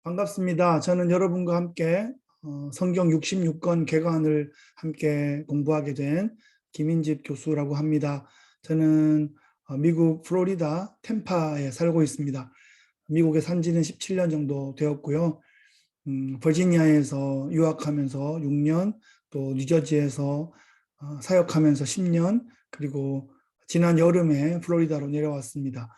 반갑습니다. 저는 여러분과 함께 성경 66권 개관을 함께 공부하게 된 김인집 교수라고 합니다. 저는 미국 플로리다 템파에 살고 있습니다. 미국에 산 지는 17년 정도 되었고요. 버지니아에서 유학하면서 6년, 또 뉴저지에서 사역하면서 10년, 그리고 지난 여름에 플로리다로 내려왔습니다.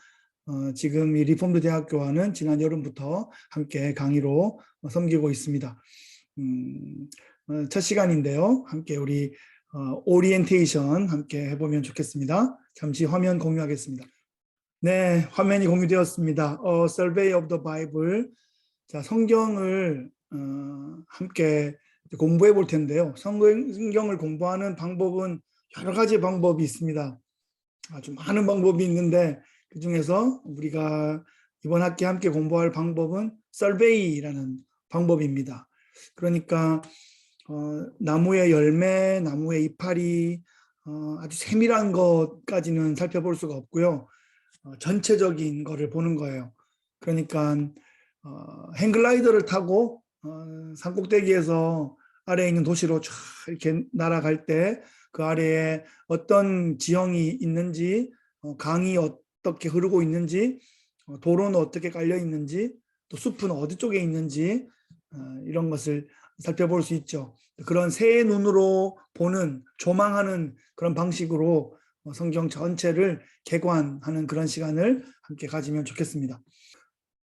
지금 이 리폼드 대학교와는 지난 여름부터 함께 강의로 섬기고 있습니다. 첫 시간인데요. 함께 우리 오리엔테이션 함께 해보면 좋겠습니다. 잠시 화면 공유하겠습니다. 네, 화면이 공유되었습니다. Survey of the Bible. 자, 성경을 함께 공부해 볼 텐데요. 성경을 공부하는 방법은 여러 가지 방법이 있습니다. 아주 많은 방법이 있는데 그 중에서 우리가 이번 학기에 함께 공부할 방법은 설베이라는 방법입니다. 그러니까 나무의 열매, 나무의 이파리, 아주 세밀한 것까지는 살펴볼 수가 없고요. 전체적인 거를 보는 거예요. 그러니까 행글라이더를 타고 산꼭대기에서 아래에 있는 도시로 쫙 이렇게 날아갈 때 그 아래에 어떤 지형이 있는지, 강이 어떻게 흐르고 있는지, 도로는 어떻게 깔려 있는지, 또 숲은 어디 쪽에 있는지 이런 것을 살펴볼 수 있죠. 그런 새 눈으로 보는, 조망하는 그런 방식으로 성경 전체를 개관하는 그런 시간을 함께 가지면 좋겠습니다.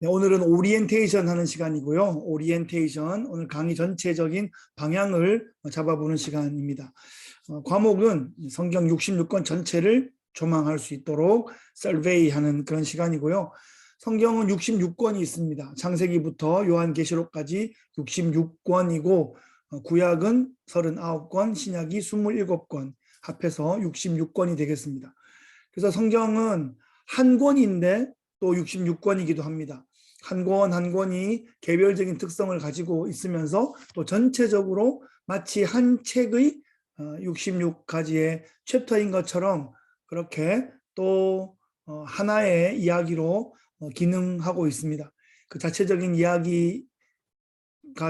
네, 오늘은 오리엔테이션 하는 시간이고요. 오리엔테이션, 오늘 강의 전체적인 방향을 잡아보는 시간입니다. 과목은 성경 66권 전체를 조망할 수 있도록 설베이하는 그런 시간이고요. 성경은 66권이 있습니다. 창세기부터 요한계시록까지 66권이고 구약은 39권, 신약이 27권, 합해서 66권이 되겠습니다. 그래서 성경은 한 권인데 또 66권이기도 합니다. 한 권 한 권이 개별적인 특성을 가지고 있으면서 또 전체적으로 마치 한 책의 66가지의 챕터인 것처럼 그렇게 또 하나의 이야기로 기능하고 있습니다. 그 자체적인 이야기가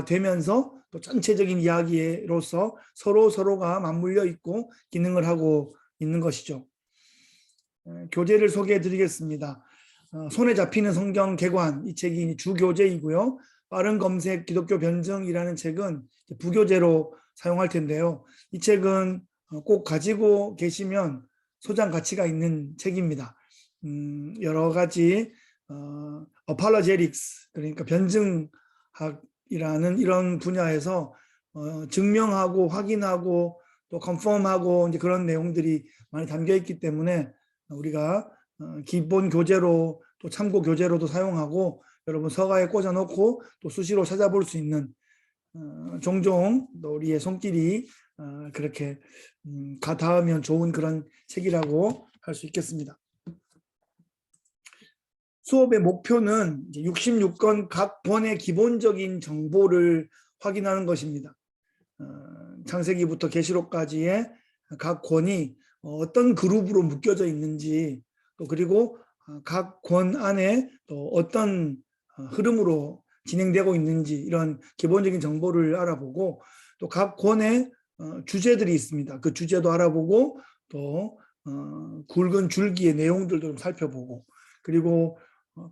되면서 또 전체적인 이야기로서 서로가 맞물려 있고 기능을 하고 있는 것이죠. 교재를 소개해 드리겠습니다. 손에 잡히는 성경 개관, 이 책이 주교재이고요. 빠른 검색 기독교 변증이라는 책은 부교재로 사용할 텐데요. 이 책은 꼭 가지고 계시면 소장 가치가 있는 책입니다. 여러 가지 apologetics, 그러니까 변증학이라는 이런 분야에서 증명하고 확인하고 또 컨펌하고 이제 그런 내용들이 많이 담겨 있기 때문에 우리가 기본 교재로 또 참고 교재로도 사용하고 여러분 서가에 꽂아놓고 또 수시로 찾아볼 수 있는 종종 우리의 손길이 그렇게 닿으면 좋은 그런 책이라고 할 수 있겠습니다. 수업의 목표는 66권 각 권의 기본적인 정보를 확인하는 것입니다. 창세기부터 계시록까지의 각 권이 어떤 그룹으로 묶여져 있는지, 또 그리고 각 권 안에 또 어떤 흐름으로 진행되고 있는지 이런 기본적인 정보를 알아보고, 또 각 권의 주제들이 있습니다. 그 주제도 알아보고 또 굵은 줄기의 내용들도 좀 살펴보고, 그리고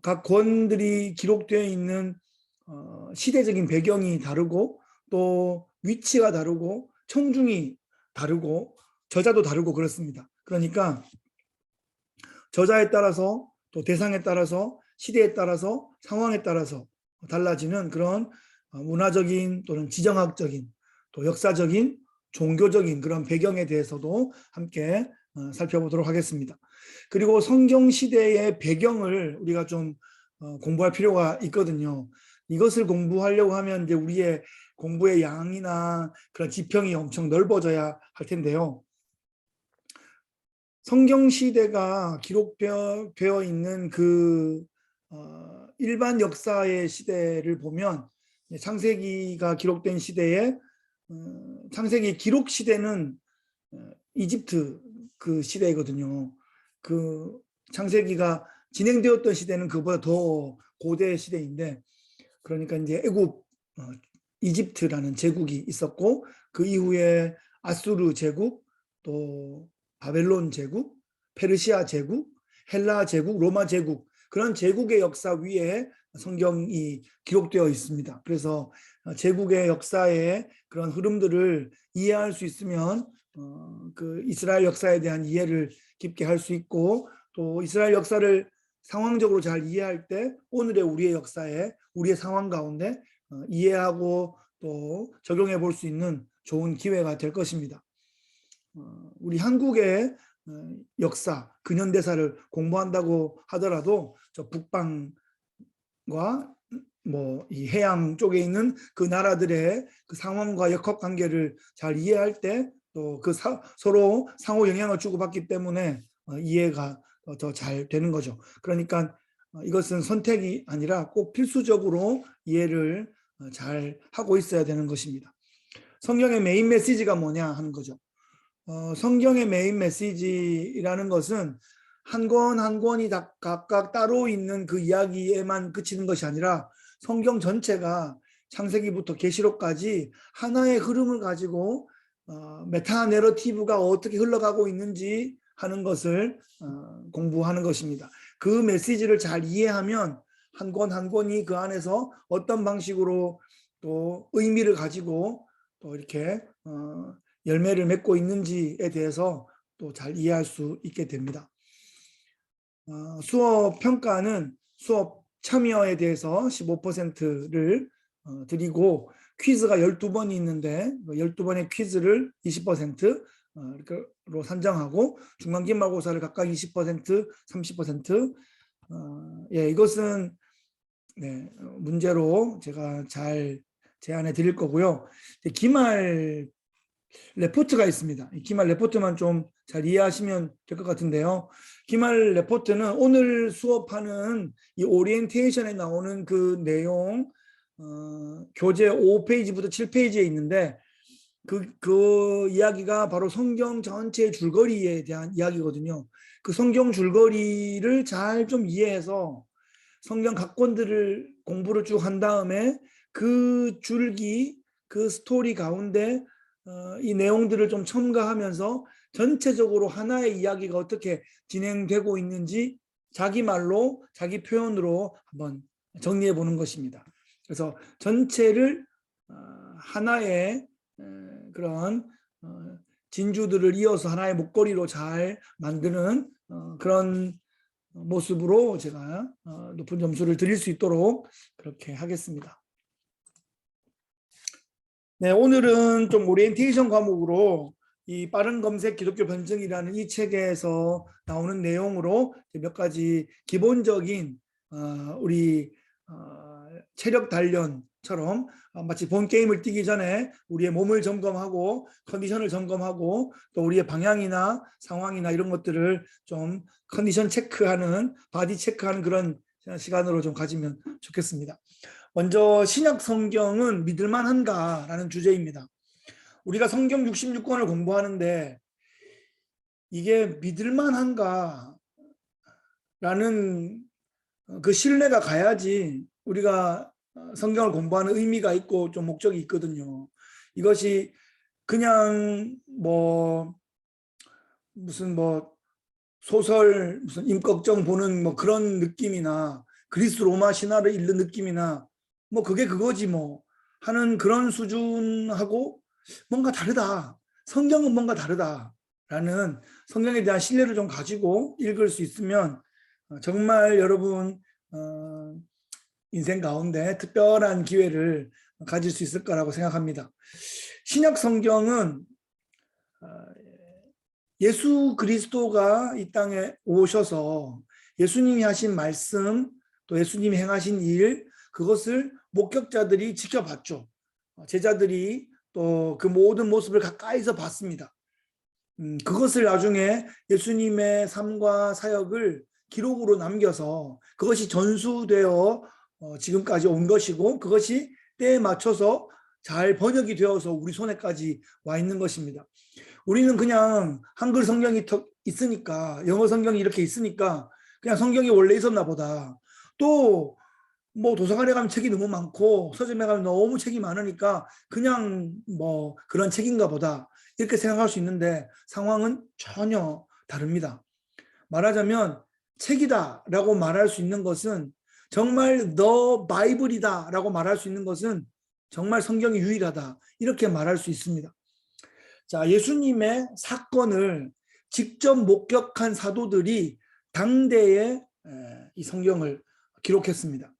각 권들이 기록되어 있는 시대적인 배경이 다르고 또 위치가 다르고 청중이 다르고 저자도 다르고 그렇습니다. 그러니까 저자에 따라서 또 대상에 따라서 시대에 따라서 상황에 따라서 달라지는 그런 문화적인 또는 지정학적인 또 역사적인 종교적인 그런 배경에 대해서도 함께 살펴보도록 하겠습니다. 그리고 성경 시대의 배경을 우리가 좀 공부할 필요가 있거든요. 이것을 공부하려고 하면 이제 우리의 공부의 양이나 그런 지평이 엄청 넓어져야 할 텐데요. 성경 시대가 기록되어 있는 그 일반 역사의 시대를 보면 창세기가 기록된 시대에 창세기 기록 시대는 이집트 그 시대거든요. 그 창세기가 진행되었던 시대는 그보다 더 고대 시대인데 그러니까 이제 애굽, 이집트라는 제국이 있었고 그 이후에 아수르 제국, 또 바벨론 제국, 페르시아 제국, 헬라 제국, 로마 제국, 그런 제국의 역사 위에 성경이 기록되어 있습니다. 그래서 제국의 역사의 그런 흐름들을 이해할 수 있으면 그 이스라엘 역사에 대한 이해를 깊게 할 수 있고, 또 이스라엘 역사를 상황적으로 잘 이해할 때 오늘의 우리의 역사에 우리의 상황 가운데 이해하고 또 적용해 볼 수 있는 좋은 기회가 될 것입니다. 우리 한국의 역사, 근현대사를 공부한다고 하더라도 저 북방과 뭐 이 해양 쪽에 있는 그 나라들의 그 상황과 역학 관계를 잘 이해할 때 또 그 서로 상호 영향을 주고받기 때문에 이해가 더 잘 되는 거죠. 그러니까 이것은 선택이 아니라 꼭 필수적으로 이해를 잘 하고 있어야 되는 것입니다. 성경의 메인 메시지가 뭐냐 하는 거죠. 성경의 메인 메시지라는 것은 한 권 한 권이 다 각각 따로 있는 그 이야기에만 그치는 것이 아니라 성경 전체가 창세기부터 계시록까지 하나의 흐름을 가지고 메타 내러티브가 어떻게 흘러가고 있는지 하는 것을 공부하는 것입니다. 그 메시지를 잘 이해하면 한 권 한 권이 그 안에서 어떤 방식으로 또 의미를 가지고 또 이렇게 열매를 맺고 있는지에 대해서 또 잘 이해할 수 있게 됩니다. 수업 평가는 수업 참여에 대해서 15%를 드리고 퀴즈가 12번이 있는데 12번의 퀴즈를 20%로 산정하고 중간 기말고사를 각각 20%, 30%. 예, 이것은 네, 문제로 제가 잘 제안해 드릴 거고요. 기말 레포트가 있습니다. 이 기말 레포트만 좀 잘 이해하시면 될 것 같은데요. 기말 레포트는 오늘 수업하는 이 오리엔테이션에 나오는 그 내용, 교재 5페이지부터 7페이지에 있는데 그 이야기가 바로 성경 전체의 줄거리에 대한 이야기거든요. 그 성경 줄거리를 잘 좀 이해해서 성경 각권들을 공부를 쭉 한 다음에 그 줄기, 그 스토리 가운데 이 내용들을 좀 첨가하면서 전체적으로 하나의 이야기가 어떻게 진행되고 있는지 자기 말로, 자기 표현으로 한번 정리해 보는 것입니다. 그래서 전체를 하나의 그런 진주들을 이어서 하나의 목걸이로 잘 만드는 그런 모습으로 제가 높은 점수를 드릴 수 있도록 그렇게 하겠습니다. 네, 오늘은 좀 오리엔테이션 과목으로 이 빠른 검색 기독교 변증이라는 이 책에서 나오는 내용으로 몇 가지 기본적인 우리 체력 단련처럼 마치 본 게임을 뛰기 전에 우리의 몸을 점검하고 컨디션을 점검하고 또 우리의 방향이나 상황이나 이런 것들을 좀 컨디션 체크하는, 바디 체크하는 그런 시간으로 좀 가지면 좋겠습니다. 먼저 신약 성경은 믿을만한가라는 주제입니다. 우리가 성경 66권을 공부하는데 이게 믿을만한가라는 그 신뢰가 가야지 우리가 성경을 공부하는 의미가 있고 좀 목적이 있거든요. 이것이 그냥 무슨 소설, 무슨 임꺽정 보는 그런 느낌이나 그리스 로마 신화를 읽는 느낌이나 그게 그거지 하는 그런 수준하고 뭔가 다르다. 성경은 뭔가 다르다라는 성경에 대한 신뢰를 좀 가지고 읽을 수 있으면 정말 여러분 인생 가운데 특별한 기회를 가질 수 있을 거라고 생각합니다. 신약 성경은 예수 그리스도가 이 땅에 오셔서 예수님이 하신 말씀, 또 예수님이 행하신 일, 그것을 목격자들이 지켜봤죠. 제자들이 또 그 모든 모습을 가까이서 봤습니다. 그것을 나중에 예수님의 삶과 사역을 기록으로 남겨서 그것이 전수되어 지금까지 온 것이고 그것이 때에 맞춰서 잘 번역이 되어서 우리 손에까지 와 있는 것입니다. 우리는 그냥 한글 성경이 있으니까, 영어 성경이 이렇게 있으니까 그냥 성경이 원래 있었나 보다. 또 뭐 도서관에 가면 책이 너무 많고 서점에 가면 너무 책이 많으니까 그냥 뭐 그런 책인가 보다 이렇게 생각할 수 있는데 상황은 전혀 다릅니다. 말하자면 책이다라고 말할 수 있는 것은 정말 더 바이블이다라고 말할 수 있는 것은 정말 성경이 유일하다 이렇게 말할 수 있습니다. 자, 예수님의 사건을 직접 목격한 사도들이 당대에 이 성경을 기록했습니다.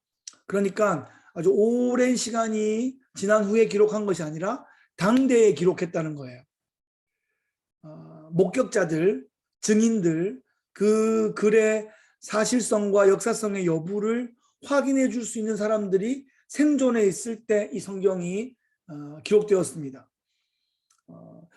그러니까 아주 오랜 시간이 지난 후에 기록한 것이 아니라 당대에 기록했다는 거예요. 목격자들, 증인들, 그 글의 사실성과 역사성의 여부를 확인해 줄 수 있는 사람들이 생존해 있을 때 이 성경이 기록되었습니다.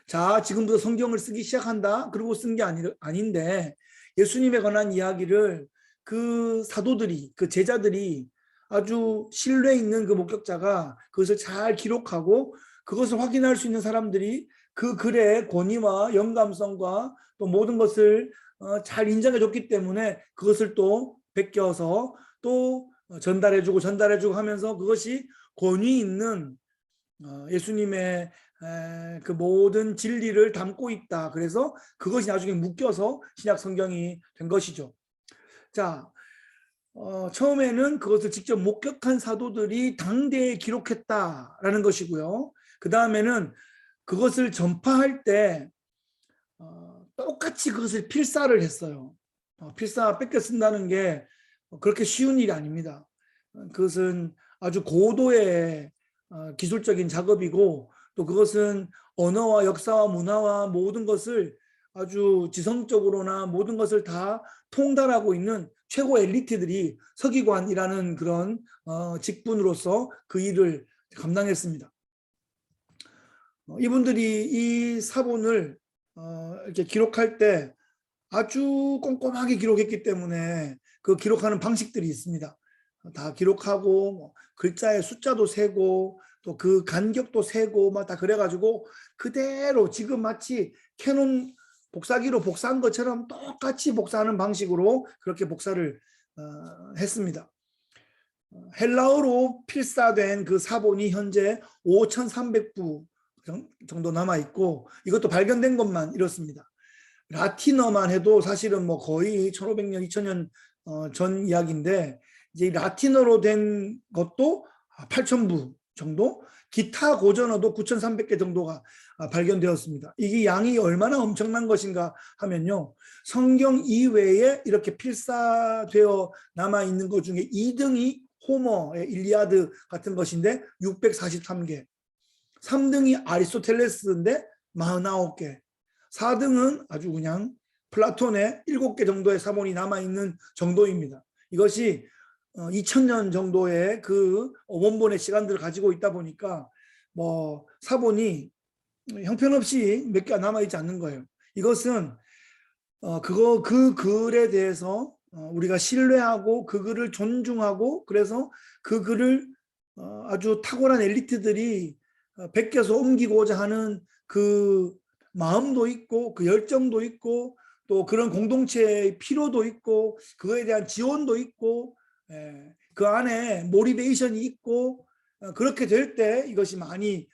자, 지금부터 성경을 쓰기 시작한다. 그리고 쓴 게 아닌데 예수님에 관한 이야기를 그 사도들이, 그 제자들이 아주 신뢰 있는 그 목격자가 그것을 잘 기록하고 그것을 확인할 수 있는 사람들이 그 글의 권위와 영감성과 또 모든 것을 잘 인정해 줬기 때문에 그것을 또 베껴서 또 전달해주고 하면서 그것이 권위 있는 예수님의 그 모든 진리를 담고 있다. 그래서 그것이 나중에 묶여서 신약 성경이 된 것이죠. 자, 처음에는 그것을 직접 목격한 사도들이 당대에 기록했다라는 것이고요. 그 다음에는 그것을 전파할 때 똑같이 그것을 필사를 했어요. 필사 뺏겨 쓴다는 게 그렇게 쉬운 일이 아닙니다. 그것은 아주 고도의 기술적인 작업이고 또 그것은 언어와 역사와 문화와 모든 것을 아주 지성적으로나 모든 것을 다 통달하고 있는 최고 엘리트들이 서기관이라는 그런 직분으로서 그 일을 감당했습니다. 이분들이 이 사본을 이렇게 기록할 때 아주 꼼꼼하게 기록했기 때문에 그 기록하는 방식들이 있습니다. 다 기록하고 뭐 글자의 숫자도 세고 또 그 간격도 세고 막 다 그래가지고 그대로 지금 마치 캐논 복사기로 복사한 것처럼 똑같이 복사하는 방식으로 그렇게 복사를 했습니다. 헬라어로 필사된 그 사본이 현재 5,300부 정도 남아 있고 이것도 발견된 것만 이렇습니다. 라틴어만 해도 사실은 뭐 거의 1500년, 2000년 전 이야기인데 이제 라틴어로 된 것도 8000부 정도, 기타 고전어도 9300개 정도가 발견되었습니다. 이게 양이 얼마나 엄청난 것인가 하면요. 성경 이외에 이렇게 필사되어 남아있는 것 중에 2등이 호머의 일리아드 같은 것인데 643개, 3등이 아리스토텔레스인데 49개, 4등은 아주 그냥 플라톤의 7개 정도의 사본이 남아있는 정도입니다. 이것이 2000년 정도의 그 원본의 시간들을 가지고 있다 보니까 뭐 사본이 형편없이 몇 개가 남아있지 않는 거예요. 이것은 그 글에 대해서 우리가 신뢰하고 그 글을 존중하고 그래서 그 글을 아주 탁월한 엘리트들이 베껴서 옮기고자 하는 그 마음도 있고 그 열정도 있고 또 그런 공동체의 필요도 있고 그거에 대한 지원도 있고 그 안에 모티베이션이 있고 그렇게 될 때 이것이 많이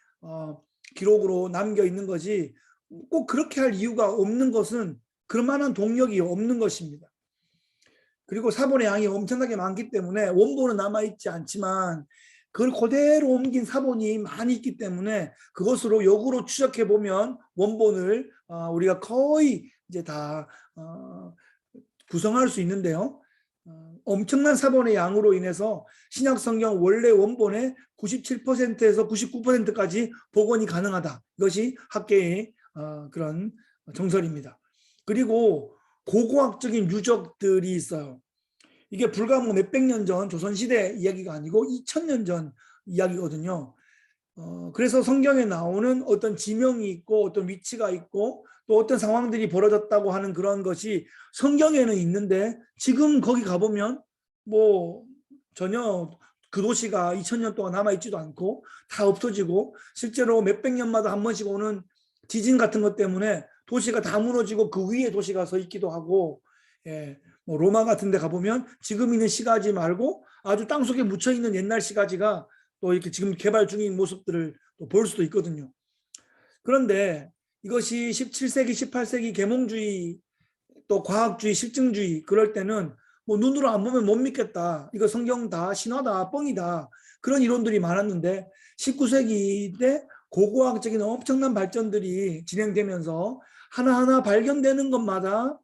기록으로 남겨 있는 거지 꼭 그렇게 할 이유가 없는 것은 그럴 만한 동력이 없는 것입니다. 그리고 사본의 양이 엄청나게 많기 때문에 원본은 남아있지 않지만 그걸 그대로 옮긴 사본이 많이 있기 때문에 그것으로 역으로 추적해 보면 원본을 우리가 거의 이제 다 구성할 수 있는데요. 엄청난 사본의 양으로 인해서 신약 성경 원래 원본의 97%에서 99%까지 복원이 가능하다. 이것이 학계의 그런 정설입니다. 그리고 고고학적인 유적들이 있어요. 이게 불과 뭐 몇백 년 전 조선시대 이야기가 아니고 2000년 전 이야기거든요. 그래서 성경에 나오는 어떤 지명이 있고 어떤 위치가 있고 또 어떤 상황들이 벌어졌다고 하는 그런 것이 성경에는 있는데 지금 거기 가보면 뭐 전혀 그 도시가 2000년 동안 남아있지도 않고 다 없어지고 실제로 몇백 년마다 한 번씩 오는 지진 같은 것 때문에 도시가 다 무너지고 그 위에 도시가 서 있기도 하고 뭐 로마 같은 데 가보면 지금 있는 시가지 말고 아주 땅속에 묻혀 있는 옛날 시가지가 또 이렇게 지금 개발 중인 모습들을 또 볼 수도 있거든요. 그런데 이것이 17세기, 18세기 계몽주의 또 과학주의, 실증주의 그럴 때는 뭐 눈으로 안 보면 못 믿겠다. 이거 성경 다 신화다, 뻥이다. 그런 이론들이 많았는데 19세기 때 고고학적인 엄청난 발전들이 진행되면서 하나하나 발견되는 것마다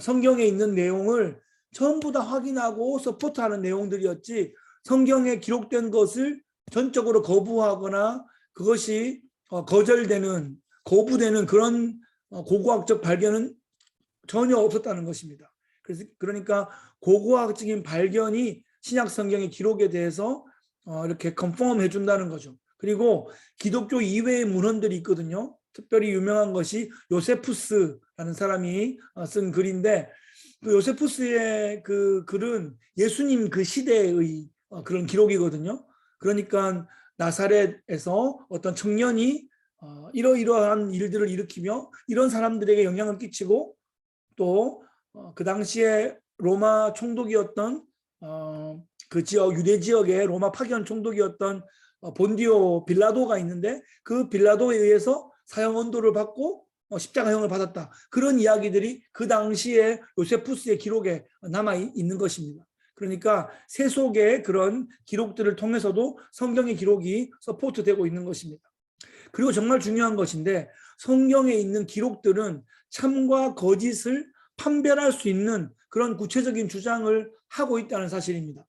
성경에 있는 내용을 전부 다 확인하고 서포트하는 내용들이었지, 성경에 기록된 것을 전적으로 거부하거나 그것이 거절되는, 거부되는 그런 고고학적 발견은 전혀 없었다는 것입니다. 그러니까 고고학적인 발견이 신약 성경의 기록에 대해서 이렇게 컨펌해 준다는 거죠. 그리고 기독교 이외의 문헌들이 있거든요. 특별히 유명한 것이 요세푸스라는 사람이 쓴 글인데, 그 요세푸스의 그 글은 예수님 그 시대의 그런 기록이거든요. 그러니까 나사렛에서 어떤 청년이 이러이러한 일들을 일으키며 이런 사람들에게 영향을 끼치고, 또 그 당시에 로마 총독이었던 그 지역, 유대 지역의 로마 파견 총독이었던 본디오 빌라도가 있는데, 그 빌라도에 의해서 사형 언도를 받고 십자가형을 받았다. 그런 이야기들이 그 당시에 요세푸스의 기록에 남아 있는 것입니다. 그러니까 세속의 그런 기록들을 통해서도 성경의 기록이 서포트되고 있는 것입니다. 그리고 정말 중요한 것인데, 성경에 있는 기록들은 참과 거짓을 판별할 수 있는 그런 구체적인 주장을 하고 있다는 사실입니다.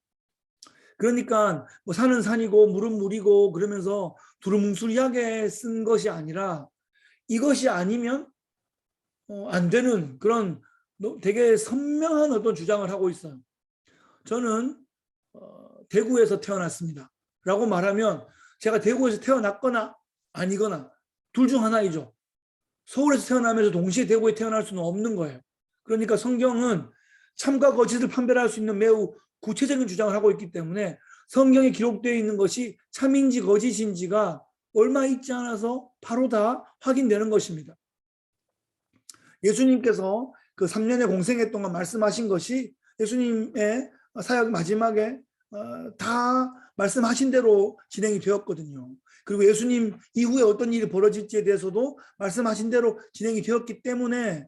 그러니까 뭐 산은 산이고 물은 물이고 그러면서 두루뭉술하게 쓴 것이 아니라, 이것이 아니면 안 되는 그런 되게 선명한 어떤 주장을 하고 있어요. 저는 대구에서 태어났습니다 라고 말하면, 제가 대구에서 태어났거나 아니거나 둘 중 하나이죠. 서울에서 태어나면서 동시에 대구에 태어날 수는 없는 거예요. 그러니까 성경은 참과 거짓을 판별할 수 있는 매우 구체적인 주장을 하고 있기 때문에 성경에 기록되어 있는 것이 참인지 거짓인지가 얼마 있지 않아서 바로 다 확인되는 것입니다. 예수님께서 그 3년의 공생애 동안 말씀하신 것이 예수님의 사역 마지막에 다 말씀하신 대로 진행이 되었거든요. 그리고 예수님 이후에 어떤 일이 벌어질지에 대해서도 말씀하신 대로 진행이 되었기 때문에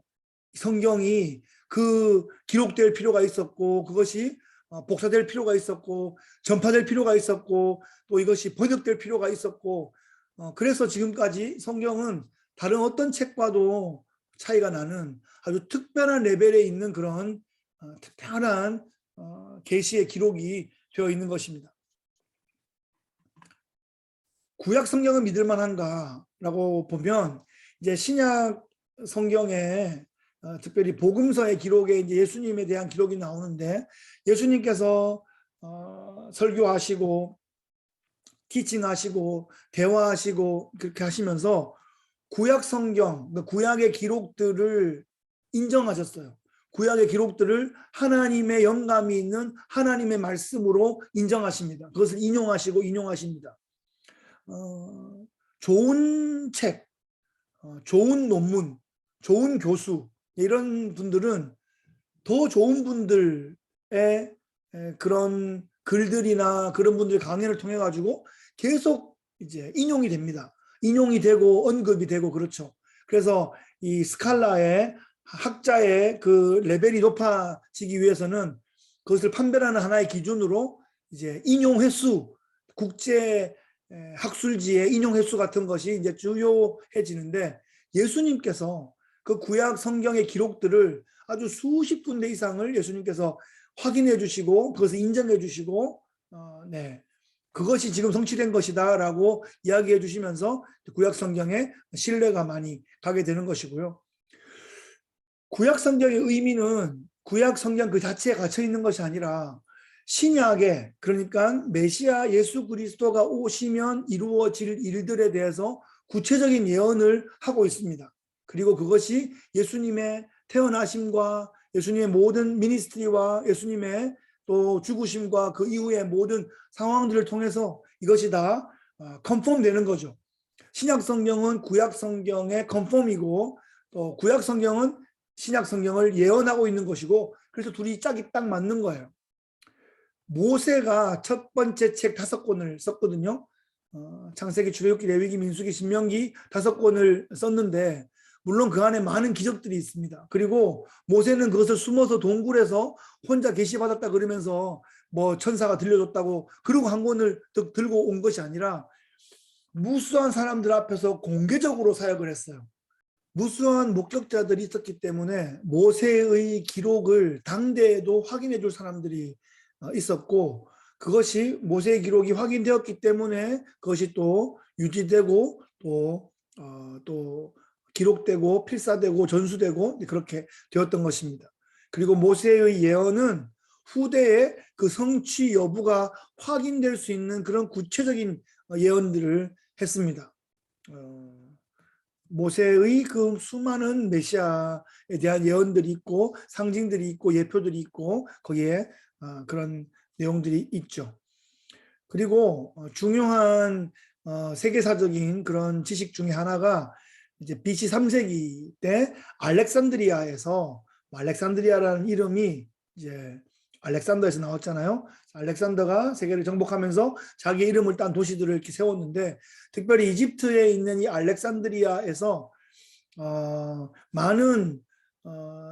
성경이 그 기록될 필요가 있었고, 그것이 복사될 필요가 있었고, 전파될 필요가 있었고, 또 이것이 번역될 필요가 있었고, 그래서 지금까지 성경은 다른 어떤 책과도 차이가 나는 아주 특별한 레벨에 있는 그런 특별한 계시의 기록이 되어 있는 것입니다. 구약 성경은 믿을 만한가라고 보면, 이제 신약 성경에 특별히 복음서의 기록에 이제 예수님에 대한 기록이 나오는데, 예수님께서 설교하시고 티칭하시고 대화하시고 그렇게 하시면서 구약 성경, 구약의 기록들을 인정하셨어요. 구약의 기록들을 하나님의 영감이 있는 하나님의 말씀으로 인정하십니다. 그것을 인용하시고 인용하십니다. 좋은 책, 좋은 논문, 좋은 교수, 이런 분들은 더 좋은 분들의 그런 글들이나 그런 분들 강연을 통해 가지고 계속 이제 인용이 됩니다. 인용이 되고 언급이 되고 그렇죠. 그래서 이 스칼라의 학자의 그 레벨이 높아지기 위해서는 그것을 판별하는 하나의 기준으로 이제 인용 횟수, 국제 학술지의 인용 횟수 같은 것이 이제 주요해지는데, 예수님께서 그 구약 성경의 기록들을 아주 수십 군데 이상을 예수님께서 확인해 주시고 그것을 인정해 주시고 그것이 지금 성취된 것이다 라고 이야기해 주시면서 구약 성경에 신뢰가 많이 가게 되는 것이고요. 구약 성경의 의미는 구약 성경 그 자체에 갇혀 있는 것이 아니라 신약에, 그러니까 메시아 예수 그리스도가 오시면 이루어질 일들에 대해서 구체적인 예언을 하고 있습니다. 그리고 그것이 예수님의 태어나심과 예수님의 모든 미니스트리와 예수님의 또 죽으심과 그 이후의 모든 상황들을 통해서 이것이 다 컨펌 되는 거죠. 신약 성경은 구약 성경의 컨펌이고, 또 구약 성경은 신약 성경을 예언하고 있는 것이고, 그래서 둘이 짝이 딱 맞는 거예요. 모세가 첫 번째 책 5권을 썼거든요. 창세기, 출애굽기, 레위기, 민수기, 신명기 5권을 썼는데 물론 그 안에 많은 기적들이 있습니다. 그리고 모세는 그것을 숨어서 동굴에서 혼자 계시받았다 그러면서 뭐 천사가 들려줬다고 그러고 한 권을 들고 온 것이 아니라 무수한 사람들 앞에서 공개적으로 사역을 했어요. 무수한 목격자들이 있었기 때문에 모세의 기록을 당대에도 확인해 줄 사람들이 있었고, 그것이 모세의 기록이 확인되었기 때문에 그것이 또 유지되고 또 기록되고 필사되고 전수되고 그렇게 되었던 것입니다. 그리고 모세의 예언은 후대에 그 성취 여부가 확인될 수 있는 그런 구체적인 예언들을 했습니다. 모세의 그 수많은 메시아에 대한 예언들이 있고 상징들이 있고 예표들이 있고 거기에 그런 내용들이 있죠. 그리고 중요한 세계사적인 그런 지식 중에 하나가 이제 BC 3세기 때 알렉산드리아에서, 알렉산드리아라는 이름이 이제 알렉산더에서 나왔잖아요. 알렉산더가 세계를 정복하면서 자기 이름을 딴 도시들을 이렇게 세웠는데, 특별히 이집트에 있는 이 알렉산드리아에서 많은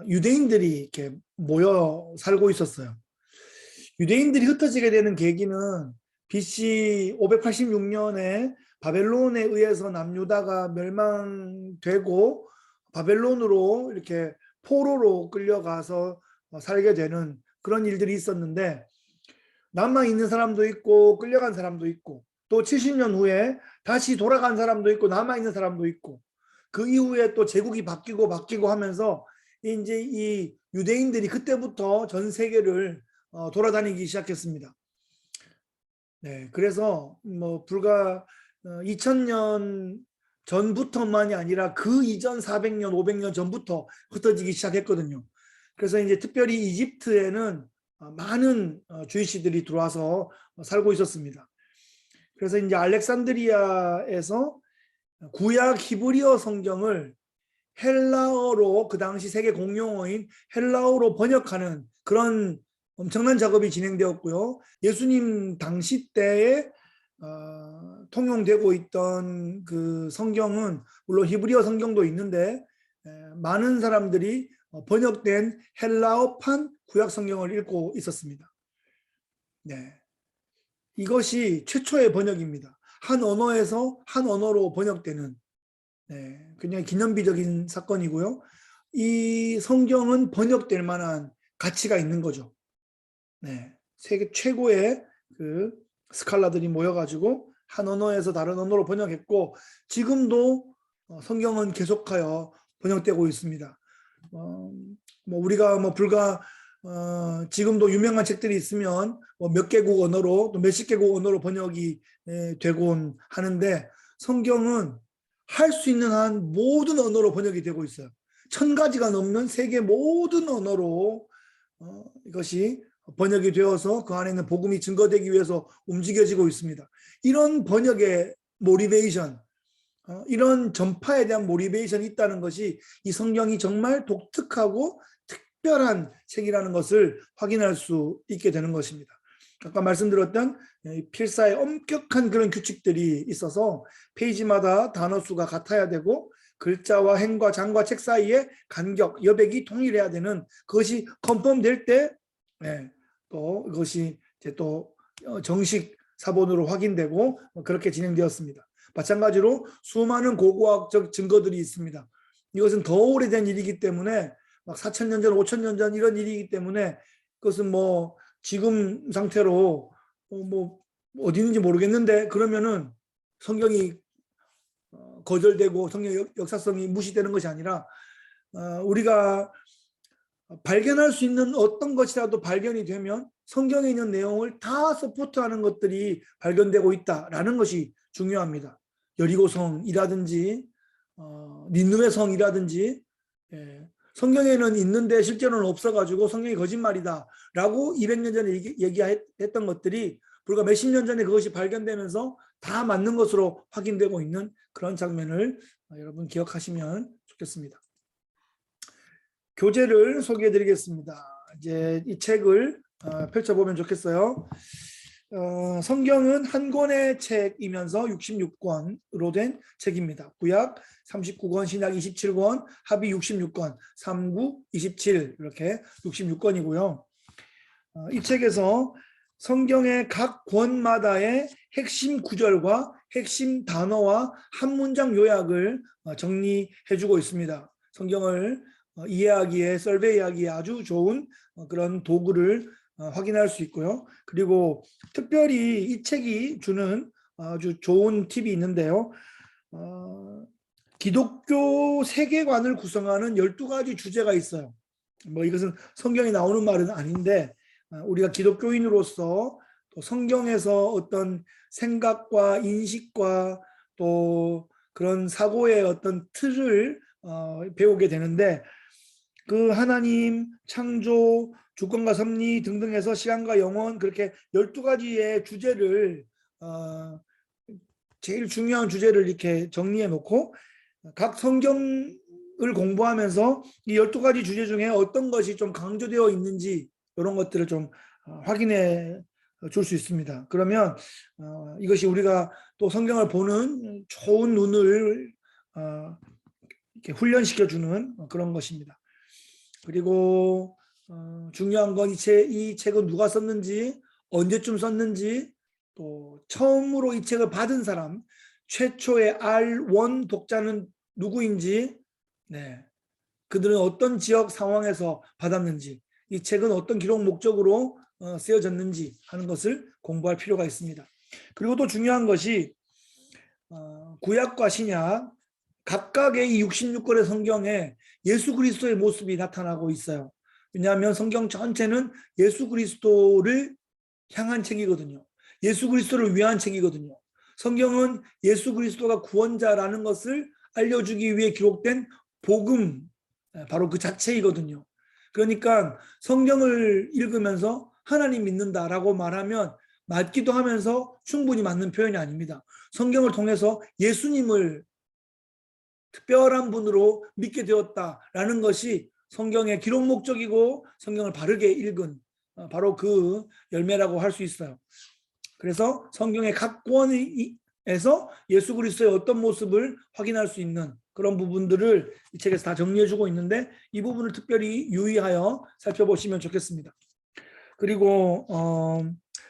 유대인들이 이렇게 모여 살고 있었어요. 유대인들이 흩어지게 되는 계기는 BC 586년에 바벨론에 의해서 남유다가 멸망되고 바벨론으로 이렇게 포로로 끌려가서 살게 되는 그런 일들이 있었는데, 남아 있는 사람도 있고 끌려간 사람도 있고 또 70년 후에 다시 돌아간 사람도 있고 남아 있는 사람도 있고, 그 이후에 또 제국이 바뀌고 하면서 이제 이 유대인들이 그때부터 전 세계를 돌아다니기 시작했습니다. 네, 그래서 뭐 불과 2000년 전부터만이 아니라 그 이전 400년, 500년 전부터 흩어지기 시작했거든요. 그래서 이제 특별히 이집트에는 많은 주이시들이 들어와서 살고 있었습니다. 그래서 이제 알렉산드리아에서 구약 히브리어 성경을 헬라어로, 그 당시 세계 공용어인 헬라어로 번역하는 그런 엄청난 작업이 진행되었고요. 예수님 당시 때에 통용되고 있던 그 성경은 물론 히브리어 성경도 있는데 많은 사람들이 번역된 헬라어판 구약 성경을 읽고 있었습니다. 네, 이것이 최초의 번역입니다. 한 언어에서 한 언어로 번역되는, 굉장히 기념비적인 사건이고요. 이 성경은 번역될 만한 가치가 있는 거죠. 네, 세계 최고의 그 스칼라들이 모여가지고 한 언어에서 다른 언어로 번역했고, 지금도 성경은 계속하여 번역되고 있습니다. 뭐 우리가 뭐 불과 지금도 유명한 책들이 있으면 뭐 몇 개국 언어로 또 몇십 개국 언어로 번역이 되곤 하는데, 성경은 할 수 있는 한 모든 언어로 번역이 되고 있어요. 1000가지가 넘는 세계 모든 언어로 이것이 번역이 되어서 그 안에 있는 복음이 증거되기 위해서 움직여지고 있습니다. 이런 번역의 모티베이션, 이런 전파에 대한 모티베이션이 있다는 것이 이 성경이 정말 독특하고 특별한 책이라는 것을 확인할 수 있게 되는 것입니다. 아까 말씀드렸던 필사의 엄격한 그런 규칙들이 있어서 페이지마다 단어 수가 같아야 되고 글자와 행과 장과 책 사이의 간격, 여백이 통일해야 되는, 그것이 컨펌될 때 또 이것이 이제 또 정식 사본으로 확인되고 그렇게 진행되었습니다. 마찬가지로 수많은 고고학적 증거들이 있습니다. 이것은 더 오래된 일이기 때문에 막 4000년 전, 5000년 전 이런 일이기 때문에 그것은 뭐 지금 상태로 뭐 어디 있는지 모르겠는데 그러면은 성경이 거절되고 성경 역사성이 무시되는 것이 아니라 우리가 발견할 수 있는 어떤 것이라도 발견이 되면 성경에 있는 내용을 다 서포트하는 것들이 발견되고 있다라는 것이 중요합니다. 여리고성이라든지 니느웨 성이라든지, 성경에는 있는데 실제로는 없어가지고 성경이 거짓말이다라고 200년 전에 얘기했던 것들이 불과 몇십 년 전에 그것이 발견되면서 다 맞는 것으로 확인되고 있는 그런 장면을 여러분 기억하시면 좋겠습니다. 교재를 소개해 드리겠습니다. 이제 이 책을 펼쳐보면 좋겠어요. 성경은 한 권의 책이면서 66권으로 된 책입니다. 구약 39권, 신약 27권, 합의 66권, 3구 27 이렇게 66권이고요. 이 책에서 성경의 각 권마다의 핵심 구절과 핵심 단어와 한 문장 요약을 정리해주고 있습니다. 성경을 이해하기에 설베이하기에 아주 좋은 그런 도구를 확인할 수 있고요. 그리고 특별히 이 책이 주는 아주 좋은 팁이 있는데요. 기독교 세계관을 구성하는 12가지 주제가 있어요. 뭐 이것은 성경에 나오는 말은 아닌데 우리가 기독교인으로서 또 성경에서 어떤 생각과 인식과 또 그런 사고의 어떤 틀을 배우게 되는데 그 하나님, 창조, 주권과 섭리 등등에서 시간과 영원 그렇게 12가지의 주제를 제일 중요한 주제를 이렇게 정리해 놓고 각 성경을 공부하면서 이 12가지 주제 중에 어떤 것이 좀 강조되어 있는지 이런 것들을 좀 확인해 줄 수 있습니다. 그러면 이것이 우리가 또 성경을 보는 좋은 눈을 이렇게 훈련시켜 주는 그런 것입니다. 그리고 중요한 건 이 책은 누가 썼는지, 언제쯤 썼는지, 또 처음으로 이 책을 받은 사람, 최초의 R1 독자는 누구인지, 네, 그들은 어떤 지역 상황에서 받았는지, 이 책은 어떤 기록 목적으로 쓰여졌는지 하는 것을 공부할 필요가 있습니다. 그리고 또 중요한 것이 구약과 신약 각각의 이 66권의 성경에 예수 그리스도의 모습이 나타나고 있어요. 왜냐하면 성경 전체는 예수 그리스도를 향한 책이거든요. 예수 그리스도를 위한 책이거든요. 성경은 예수 그리스도가 구원자라는 것을 알려주기 위해 기록된 복음, 바로 그 자체이거든요. 그러니까 성경을 읽으면서 하나님 믿는다라고 말하면 맞기도 하면서 충분히 맞는 표현이 아닙니다. 성경을 통해서 예수님을 특별한 분으로 믿게 되었다라는 것이 성경의 기록 목적이고 성경을 바르게 읽은 바로 그 열매라고 할 수 있어요. 그래서 성경의 각 권에서 예수 그리스도의 어떤 모습을 확인할 수 있는 그런 부분들을 이 책에서 다 정리해주고 있는데 이 부분을 특별히 유의하여 살펴보시면 좋겠습니다. 그리고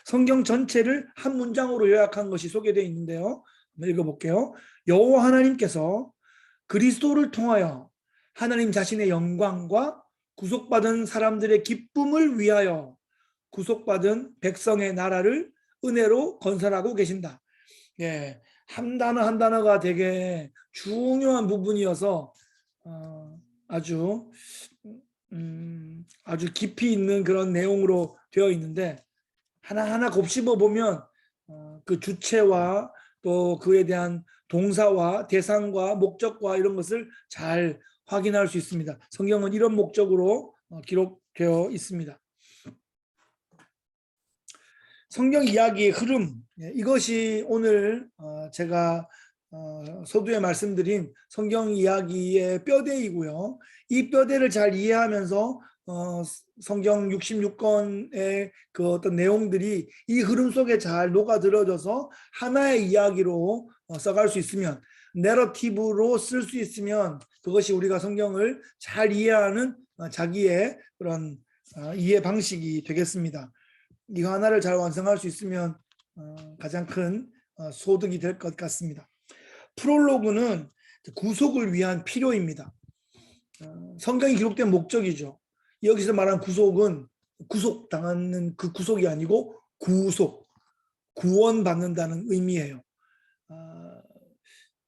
성경 전체를 한 문장으로 요약한 것이 소개되어 있는데요. 한번 읽어볼게요. 여호와 하나님께서 그리스도를 통하여 하나님 자신의 영광과 구속받은 사람들의 기쁨을 위하여 구속받은 백성의 나라를 은혜로 건설하고 계신다. 예, 한 단어 한 단어가 되게 중요한 부분이어서 아주 아주 깊이 있는 그런 내용으로 되어 있는데 하나하나 곱씹어 보면 그 주체와 또 그에 대한 동사와 대상과 목적과 이런 것을 잘 확인할 수 있습니다. 성경은 이런 목적으로 기록되어 있습니다. 성경 이야기의 흐름, 이것이 오늘 제가 서두에 말씀드린 성경 이야기의 뼈대이고요. 이 뼈대를 잘 이해하면서 성경 66권의 그 어떤 내용들이 이 흐름 속에 잘 녹아들어져서 하나의 이야기로 써갈 수 있으면, 내러티브로 쓸 수 있으면 그것이 우리가 성경을 잘 이해하는 자기의 그런 이해 방식이 되겠습니다. 이거 하나를 잘 완성할 수 있으면 가장 큰 소득이 될 것 같습니다. 프롤로그는 구속을 위한 필요입니다. 성경이 기록된 목적이죠. 여기서 말하는 구속은 구속당하는 그 구속이 아니고 구속, 구원받는다는 의미예요.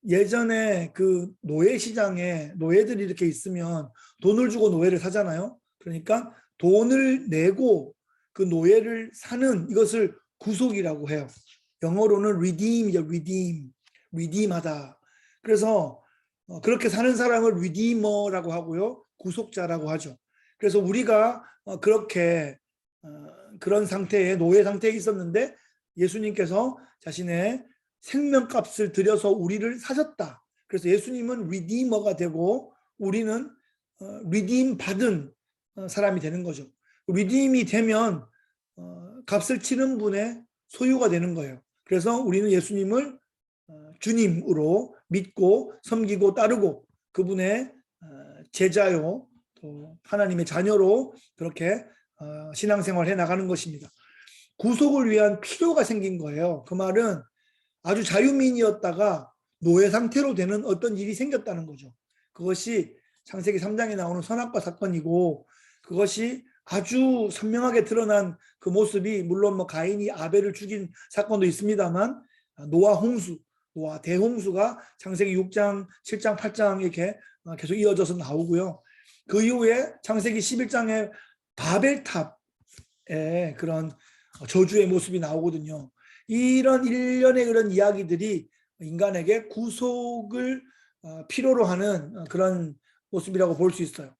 예전에 그 노예 시장에 노예들이 이렇게 있으면 돈을 주고 노예를 사잖아요. 그러니까 돈을 내고 그 노예를 사는 이것을 구속이라고 해요. 영어로는 redeem이죠. redeem하다. 그래서 그렇게 사는 사람을 redeemer라고 하고요. 구속자라고 하죠. 그래서 우리가 그렇게 그런 상태에 노예 상태에 있었는데 예수님께서 자신의 생명값을 들여서 우리를 사셨다. 그래서 예수님은 redeemer가 되고 우리는 redeem 받은 사람이 되는 거죠. redeem이 되면 값을 치는 분의 소유가 되는 거예요. 그래서 우리는 예수님을 주님으로 믿고 섬기고 따르고 그분의 제자요, 또 하나님의 자녀로 그렇게 신앙생활을 해나가는 것입니다. 구속을 위한 필요가 생긴 거예요. 그 말은 아주 자유민이었다가 노예 상태로 되는 어떤 일이 생겼다는 거죠. 그것이 창세기 3장에 나오는 선악과 사건이고, 그것이 아주 선명하게 드러난 그 모습이, 물론 뭐 가인이 아벨을 죽인 사건도 있습니다만, 노아 대홍수가 창세기 6장, 7장, 8장 이렇게 계속 이어져서 나오고요. 그 이후에 창세기 11장에 바벨탑의 그런 저주의 모습이 나오거든요. 이런 일련의 그런 이야기들이 인간에게 구속을 필요로 하는 그런 모습이라고 볼 수 있어요.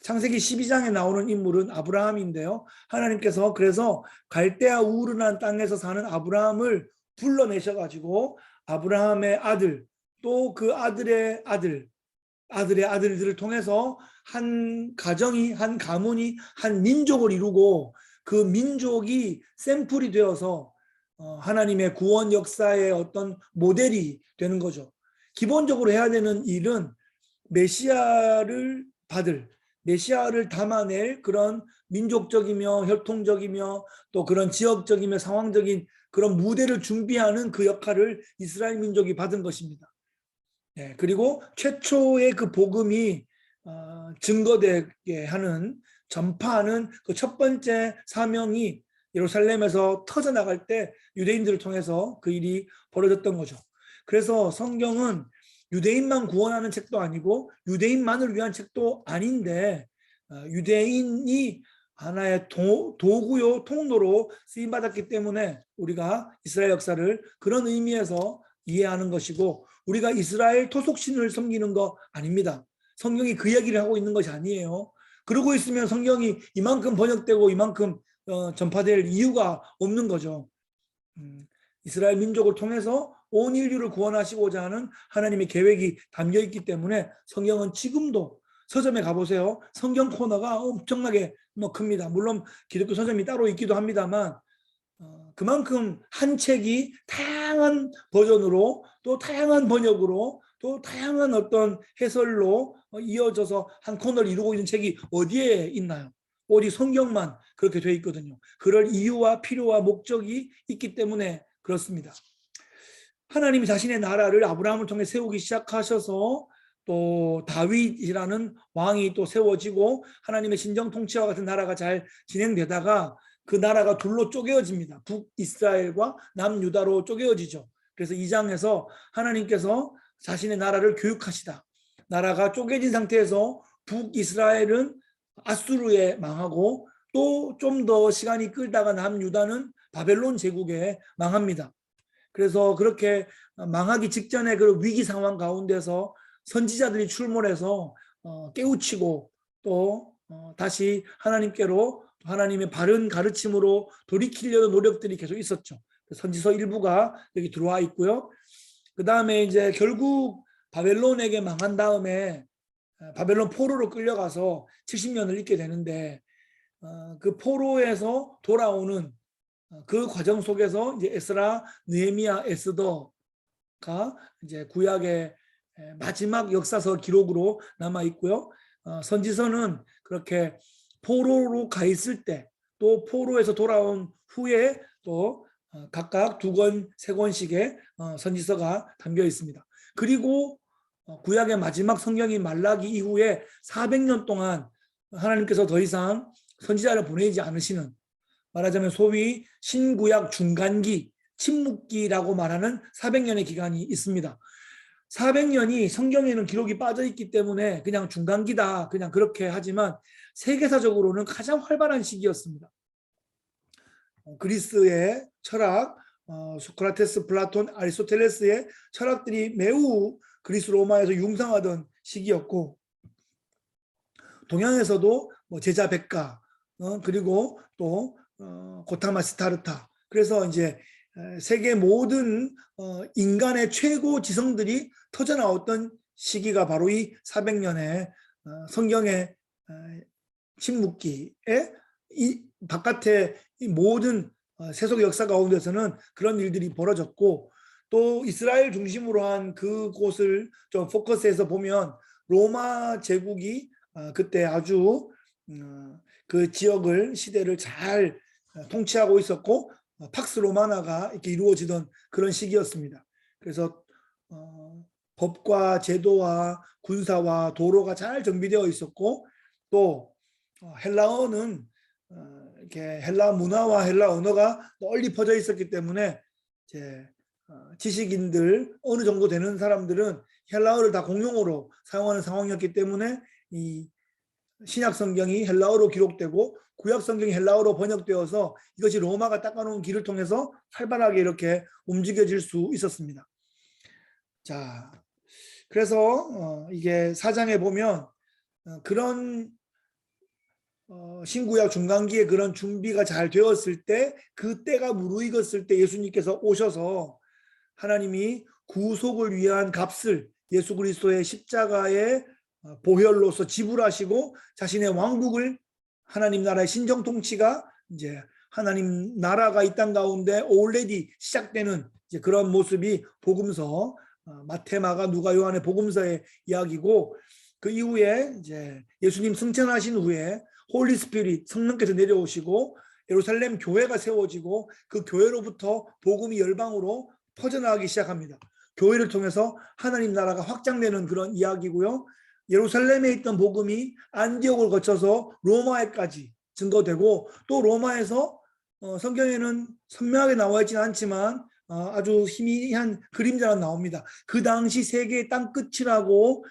창세기 12장에 나오는 인물은 아브라함인데요. 하나님께서 그래서 갈대아 우르란 땅에서 사는 아브라함을 불러내셔가지고 아브라함의 아들, 또 그 아들의 아들들을 통해서 한 가정이, 한 가문이, 한 민족을 이루고, 그 민족이 샘플이 되어서 하나님의 구원 역사의 어떤 모델이 되는 거죠. 기본적으로 해야 되는 일은 메시아를 담아낼 그런 민족적이며 혈통적이며 또 그런 지역적이며 상황적인 그런 무대를 준비하는 그 역할을 이스라엘 민족이 받은 것입니다. 네, 그리고 최초의 그 복음이 증거되게 하는, 전파하는 그 첫 번째 사명이 예루살렘에서 터져나갈 때 유대인들을 통해서 그 일이 벌어졌던 거죠. 그래서 성경은 유대인만 구원하는 책도 아니고 유대인만을 위한 책도 아닌데, 유대인이 하나의 도구요, 통로로 쓰임받았기 때문에 우리가 이스라엘 역사를 그런 의미에서 이해하는 것이고, 우리가 이스라엘 토속신을 섬기는 거 아닙니다. 성경이 그 얘기를 하고 있는 것이 아니에요. 그러고 있으면 성경이 이만큼 번역되고 이만큼 전파될 이유가 없는 거죠. 이스라엘 민족을 통해서 온 인류를 구원하시고자 하는 하나님의 계획이 담겨 있기 때문에 성경은 지금도 서점에 가보세요. 성경 코너가 엄청나게 큽니다. 물론 기독교 서점이 따로 있기도 합니다만, 그만큼 한 책이 다양한 버전으로, 또 다양한 번역으로, 또 다양한 어떤 해설로 이어져서 한 코너를 이루고 있는 책이 어디에 있나요? 오직 성경만 그렇게 되어 있거든요. 그럴 이유와 필요와 목적이 있기 때문에 그렇습니다. 하나님이 자신의 나라를 아브라함을 통해 세우기 시작하셔서 또 다윗이라는 왕이 또 세워지고 하나님의 신정 통치와 같은 나라가 잘 진행되다가 그 나라가 둘로 쪼개어집니다. 북이스라엘과 남유다로 쪼개어지죠. 그래서 2장에서 하나님께서 자신의 나라를 교육하시다. 나라가 쪼개진 상태에서 북이스라엘은 아수르에 망하고, 또 좀 더 시간이 끌다가 남유다는 바벨론 제국에 망합니다. 그래서 그렇게 망하기 직전에 그 위기 상황 가운데서 선지자들이 출몰해서 깨우치고, 또 다시 하나님께로, 하나님의 바른 가르침으로 돌이키려는 노력들이 계속 있었죠. 선지서 일부가 여기 들어와 있고요. 그 다음에 이제 결국 바벨론에게 망한 다음에 바벨론 포로로 끌려가서 70년을 있게 되는데, 그 포로에서 돌아오는 그 과정 속에서 이제 에스라, 느헤미야, 에스더가 이제 구약의 마지막 역사서 기록으로 남아 있고요. 선지서는 그렇게 포로로 가 있을 때, 또 포로에서 돌아온 후에 또 각각 2권, 3권씩의 선지서가 담겨 있습니다. 그리고 구약의 마지막 성경인 말라기 이후에 400년 동안 하나님께서 더 이상 선지자를 보내지 않으시는, 말하자면 소위 신구약 중간기, 침묵기라고 말하는 400년의 기간이 있습니다. 400년이 성경에는 기록이 빠져 있기 때문에 그냥 중간기다, 그냥 그렇게 하지만 세계사적으로는 가장 활발한 시기였습니다. 그리스의 철학, 소크라테스, 플라톤, 아리스토텔레스의 철학들이 매우 그리스 로마에서 융성하던 시기였고, 동양에서도 뭐 제자 백가, 그리고 또 고타마 스타르타, 그래서 이제 세계 모든 인간의 최고 지성들이 터져나왔던 시기가 바로 이 400년의 성경의 침묵기에 바깥의 이 모든 세속 역사 가운데서는 그런 일들이 벌어졌고, 또 이스라엘 중심으로 한 그곳을 좀 포커스해서 보면 로마 제국이 그때 아주 그 지역을 시대를 잘 통치하고 있었고, 팍스 로마나가 이렇게 이루어지던 그런 시기였습니다. 그래서 법과 제도와 군사와 도로가 잘 정비되어 있었고, 또 헬라어는 이렇게 헬라 문화와 헬라 언어가 널리 퍼져 있었기 때문에 이제 지식인들 어느 정도 되는 사람들은 헬라어를 다 공용어로 사용하는 상황이었기 때문에 이 신약 성경이 헬라어로 기록되고 구약 성경이 헬라어로 번역되어서 이것이 로마가 닦아놓은 길을 통해서 활발하게 이렇게 움직여질 수 있었습니다. 자, 그래서 이게 4장에 보면 그런 신구약 중간기에 그런 준비가 잘 되었을 때, 그 때가 무르익었을 때 예수님께서 오셔서 하나님이 구속을 위한 값을 예수 그리스도의 십자가의 보혈로서 지불하시고 자신의 왕국을, 하나님 나라의 신정 통치가 이제 하나님 나라가 이 땅 가운데 already 시작되는 이제 그런 모습이 복음서 마태, 마가, 누가, 요한의 복음서의 이야기고, 그 이후에 이제 예수님 승천하신 후에 홀리 스피릿 성령께서 내려오시고 예루살렘 교회가 세워지고 그 교회로부터 복음이 열방으로 퍼져나가기 시작합니다. 교회를 통해서 하나님 나라가 확장되는 그런 이야기고요. 예루살렘에 있던 복음이 안디옥을 거쳐서 로마에까지 증거되고, 또 로마에서 성경에는 선명하게 나와 있지는 않지만 아주 희미한 그림자가 나옵니다. 그 당시 세계의 땅 끝이라고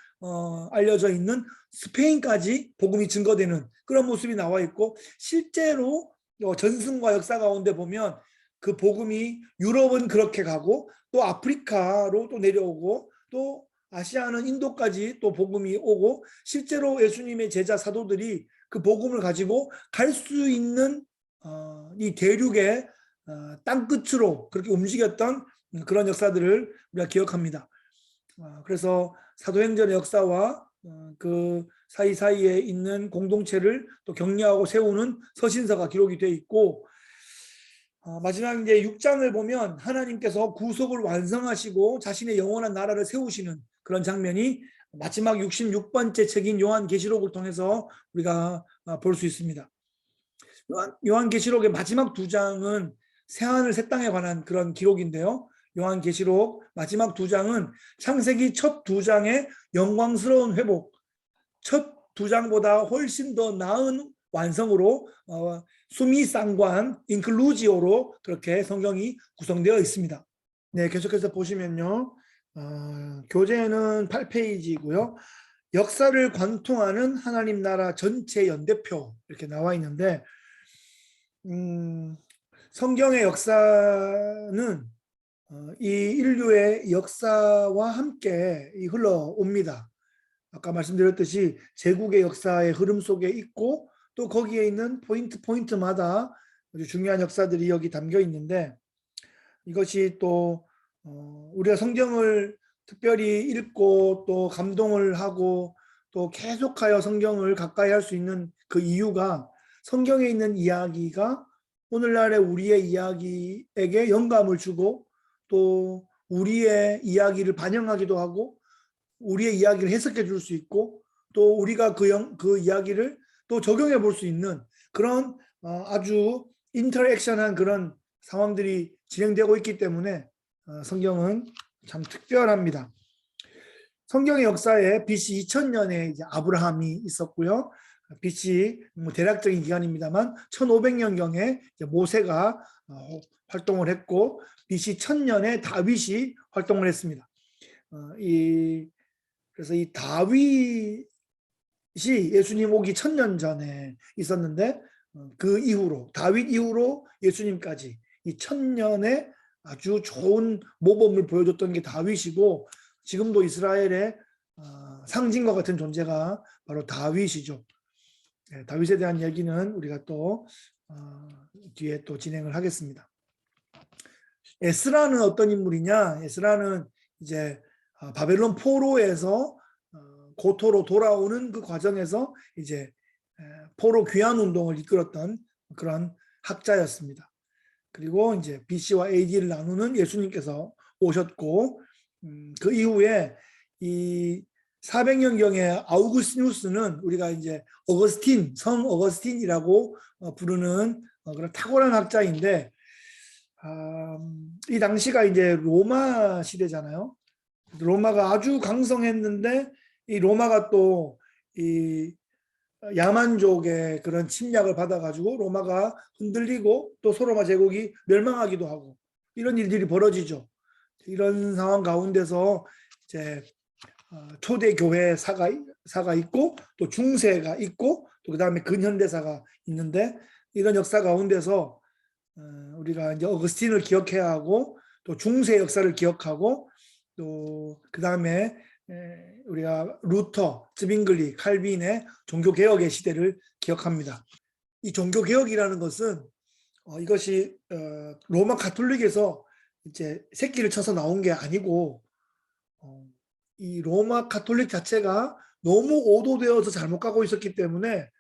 알려져 있는 스페인까지 복음이 증거되는 그런 모습이 나와 있고, 실제로 전승과 역사 가운데 보면 그 복음이 유럽은 그렇게 가고 또 아프리카로 또 내려오고 또 아시아는 인도까지 또 복음이 오고, 실제로 예수님의 제자 사도들이 그 복음을 가지고 갈 수 있는 이 대륙의 땅 끝으로 그렇게 움직였던 그런 역사들을 우리가 기억합니다. 그래서 사도행전의 역사와 그 사이사이에 있는 공동체를 또 격려하고 세우는 서신서가 기록이 되어 있고, 마지막 이제 6장을 보면 하나님께서 구속을 완성하시고 자신의 영원한 나라를 세우시는 그런 장면이 마지막 66번째 책인 요한계시록을 통해서 우리가 볼 수 있습니다. 요한계시록의 마지막 2장은 새하늘 새 땅에 관한 그런 기록인데요. 요한계시록 마지막 2장은 창세기 첫 2장의 영광스러운 회복, 첫 2장보다 훨씬 더 나은 완성으로 수미상관 인클루지오로 그렇게 성경이 구성되어 있습니다. 네, 계속해서 보시면요. 교재는 8페이지고요. 역사를 관통하는 하나님 나라 전체 연대표 이렇게 나와 있는데, 성경의 역사는 이 인류의 역사와 함께 흘러옵니다. 아까 말씀드렸듯이 제국의 역사의 흐름 속에 있고, 또 거기에 있는 포인트마다 아주 중요한 역사들이 여기 담겨 있는데, 이것이 또 우리가 성경을 특별히 읽고 또 감동을 하고 또 계속하여 성경을 가까이 할 수 있는 그 이유가, 성경에 있는 이야기가 오늘날의 우리의 이야기에게 영감을 주고 또 우리의 이야기를 반영하기도 하고 우리의 이야기를 해석해 줄 수 있고, 또 우리가 그 이야기를 또 적용해 볼 수 있는 그런 아주 인터랙션한 그런 상황들이 진행되고 있기 때문에 성경은 참 특별합니다. 성경의 역사에 BC 2000년에 이제 아브라함이 있었고요. BC 대략적인 기간입니다만 1500년경에 모세가 활동을 했고, BC 1000년에 다윗이 활동을 했습니다. 그래서 이 다윗이 예수님 오기 1000년 전에 있었는데, 그 이후로 다윗 이후로 예수님까지 이 1000년에 아주 좋은 모범을 보여줬던 게 다윗이고, 지금도 이스라엘의 상징과 같은 존재가 바로 다윗이죠. 다윗에 대한 얘기는 우리가 또 뒤에 또 진행을 하겠습니다. 에스라는 어떤 인물이냐? 에스라는 이제 바벨론 포로에서 고토로 돌아오는 그 과정에서 이제 포로 귀환 운동을 이끌었던 그런 학자였습니다. 그리고 이제 BC와 AD를 나누는 예수님께서 오셨고, 그 이후에 이 400년경의 아우구스티누스는 우리가 이제 어거스틴, 성 어거스틴이라고 부르는 그런 탁월한 학자인데, 이 당시가 이제 로마 시대잖아요. 로마가 아주 강성했는데 이 로마가 또 이 야만족의 그런 침략을 받아가지고 로마가 흔들리고 또 소로마 제국이 멸망하기도 하고 이런 일들이 벌어지죠. 이런 상황 가운데서 이제 초대 교회 사가 있고 또 중세가 있고 또 그다음에 근현대사가 있는데 이런 역사 가운데서 우리가 이제 어거스틴을 기억해야 하고 또 중세 역사를 기억하고 또 그다음에 우리가 루터, 즈빙글리, 칼빈의 종교개혁의 시대를 기억합니다. 이 종교개혁이라는 것은 이것이 로마 가톨릭에서 이제 새끼를 쳐서 나온 게 아니고 이 로마 가톨릭 자체가 너무 오도되어서 잘못 가고 있었기 때문에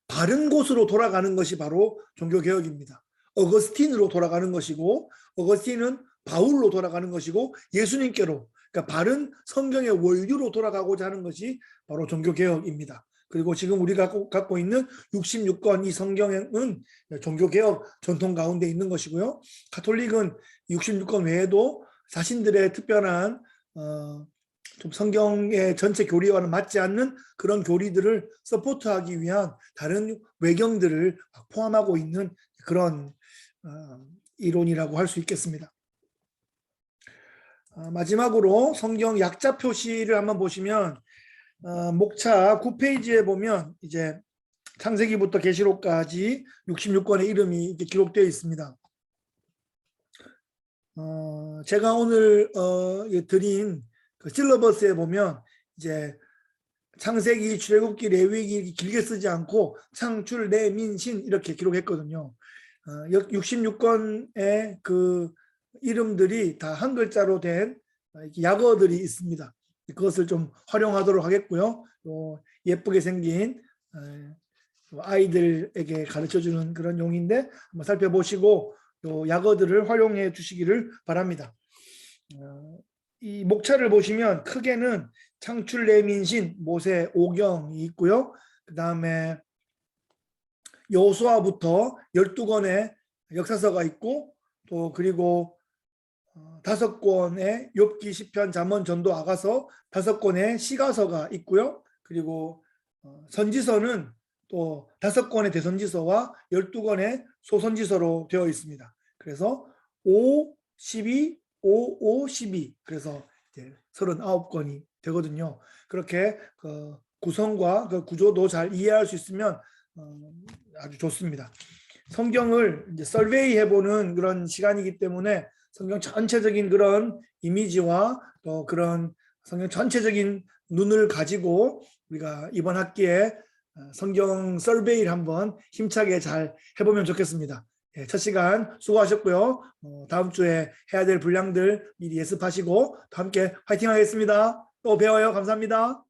바른 곳으로 돌아가는 것이 바로 종교개혁입니다. 어거스틴으로 돌아가는 것이고 어거스틴은 바울로 돌아가는 것이고 예수님께로 그러니까 바른 성경의 원류로 돌아가고자 하는 것이 바로 종교개혁입니다. 그리고 지금 우리가 갖고 있는 66권 이 성경은 종교개혁 전통 가운데 있는 것이고요. 가톨릭은 66권 외에도 자신들의 특별한 좀 성경의 전체 교리와는 맞지 않는 그런 교리들을 서포트하기 위한 다른 외경들을 포함하고 있는 그런 이론이라고 할 수 있겠습니다. 마지막으로 성경 약자 표시를 한번 보시면 목차 9페이지에 보면 이제 창세기부터 계시록까지 66권의 이름이 이렇게 기록되어 있습니다. 제가 오늘 드린 그 실러버스에 보면 이제 창세기, 출애굽기, 레위기 길게 쓰지 않고 창출, 내, 민, 신 이렇게 기록했거든요. 66권의 그 이름들이 다 한 글자로 된 약어들이 있습니다. 그것을 좀 활용하도록 하겠고요. 예쁘게 생긴 아이들에게 가르쳐주는 그런 용인데 한번 살펴보시고 약어들을 활용해 주시기를 바랍니다. 이 목차를 보시면 크게는 창출, 내, 민, 신, 모세, 오경이 있고요. 그 다음에 여호수아부터 12권의 역사서가 있고 또 그리고 5권의 욥기, 시편, 잠언, 전도, 아가서 5권의 시가서가 있고요. 그리고 선지서는 또 5권의 대선지서와 12권의 소선지서로 되어 있습니다. 그래서 5, 12, 5, 5, 12 그래서 이제 39권이 되거든요. 그렇게 그 구성과 그 구조도 잘 이해할 수 있으면 아주 좋습니다. 성경을 이제 설베이 해보는 그런 시간이기 때문에 성경 전체적인 그런 이미지와 또 그런 성경 전체적인 눈을 가지고 우리가 이번 학기에 성경 설베이를 한번 힘차게 잘 해보면 좋겠습니다. 첫 시간 수고하셨고요. 다음 주에 해야 될 분량들 미리 예습하시고 함께 화이팅 하겠습니다. 또 배워요. 감사합니다.